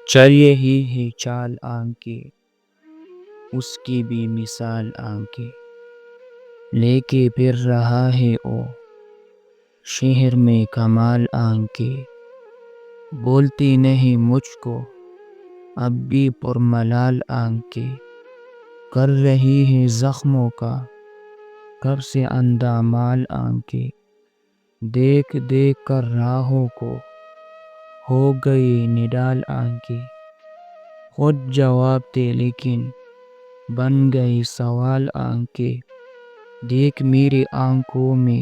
چل یہی ہے چال آنکھیں، اس کی بھی مثال آنکھیں، لے کے پھر رہا ہے او شہر میں کمال آنکھیں، بولتی نہیں مجھ کو اب بھی پرملال آنکھیں، کر رہی ہے زخموں کا کب سے اندھا مال آنکھیں، دیکھ دیکھ کر راہوں کو ہو گئی نڈال آنکھیں، خود جواب تھے لیکن بن گئی سوال آنکھیں، دیکھ میری آنکھوں میں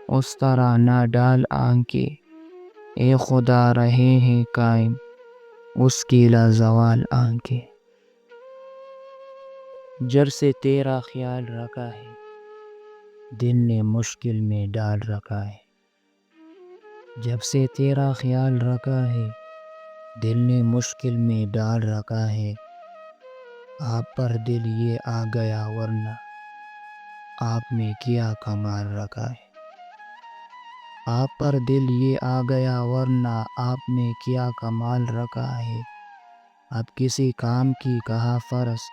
اس طرح نہ ڈال آنکھیں، اے خدا رہے ہیں قائم اس کی لازوال آنکھیں۔ جب سے تیرا خیال رکھا ہے دل نے مشکل میں ڈال رکھا ہے، جب سے تیرا خیال رکھا ہے دل نے مشکل میں ڈال رکھا ہے، آپ پر دل یہ آ گیا ورنہ آپ میں کیا کمال رکھا ہے، آپ پر دل یہ آ گیا ورنہ آپ نے کیا کمال رکھا ہے، اب کسی کام کی کہا فرض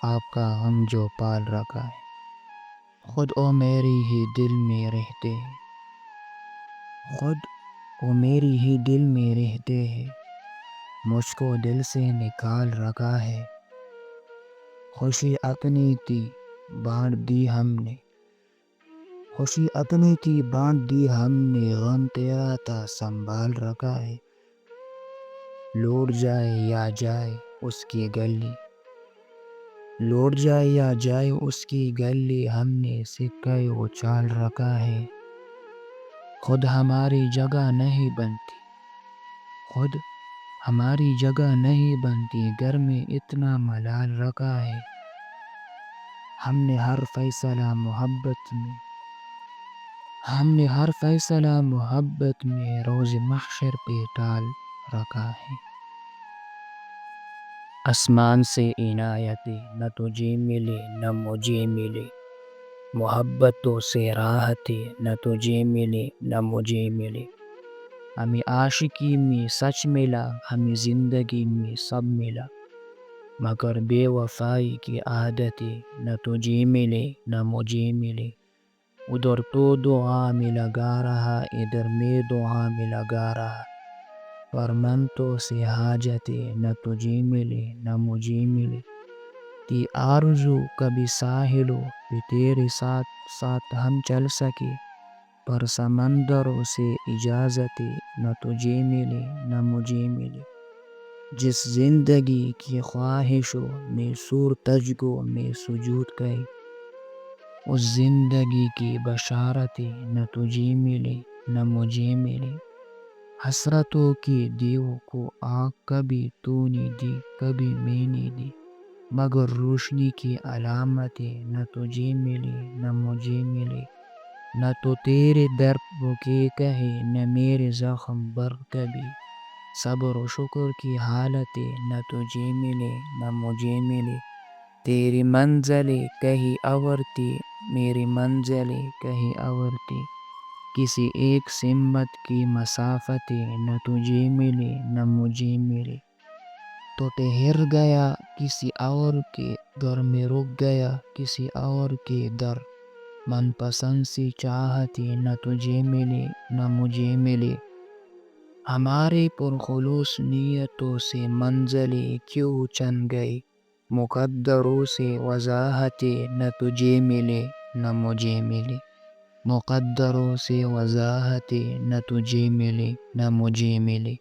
آپ کا غم جو پال رکھا ہے، خود او میری ہی دل میں رہتے ہیں، خود وہ میری ہی دل میں رہتے ہیں، مجھ کو دل سے نکال رکھا ہے، خوشی اپنی تھی بانٹ دی ہم نے، خوشی اپنی تھی بانٹ دی ہم نے، غم تیرا تھا سنبھال رکھا ہے، لوٹ جائے یا جائے اس کی گلی، لوٹ جائے یا جائے اس کی گلی، ہم نے سکہ اچھال رکھا ہے، خود ہماری جگہ نہیں بنتی، خود ہماری جگہ نہیں بنتی، گھر میں اتنا ملال رکھا ہے، ہم نے ہر فیصلہ محبت میں، ہم نے ہر فیصلہ محبت میں روز محشر پہ ٹال رکھا ہے، آسمان سے عنایتیں نہ تجھے ملے نہ مجھے ملے، محبتوں سے راحتیں نہ تجھے ملے نہ مجھے ملے، ہمیں عاشقی میں سچ ملا ہمیں زندگی میں سب ملا، مگر بے وفائی کی عادتیں نہ تجھے ملے نہ مجھے ملے، ادھر تو دعا میں لگا رہا ادھر میں دعا میں لگا رہا، پر منتوں سے حاجتیں نہ تجھے ملے نہ مجھے ملے، تھی آرزو کبھی ساحلوں پہ تیرے ساتھ ساتھ ہم چل سکے، پر سمندروں سے اجازتیں نہ تجھے ملے نہ مجھے ملے، جس زندگی کی خواہشوں نے سور تجگو میں سجود کی، اس زندگی کی بشارتیں نہ تجھے ملے نہ مجھے ملے، حسرتوں کی دیو کو آنکھ کبھی تو نے دی کبھی میں نے دی، مگر روشنی کی علامتیں نہ تجھے ملے نہ مجھے ملے، نہ تو تیرے درد کے کہے نہ میرے زخم بر کبھی، صبر و شکر کی حالتیں نہ تجھے ملے نہ مجھے ملے، تیری منزلیں کہیں اور تھی میری منزلیں کہیں اور تھی، کسی ایک سمت کی مسافتیں نہ تجھے ملے نہ مجھے ملے، تو ٹھہر گیا کسی اور کے در میں رک گیا کسی اور کے در، من پسند سی چاہتیں نہ تجھے ملے نہ مجھے ملے، ہمارے پرخلوص نیتوں سے منزلیں کیوں چن گئی، مقدروں سے وضاحتیں نہ تجھے ملے نہ مجھے ملے، مقدروں سے وضاحتیں نہ تجھے ملے نہ مجھے ملے۔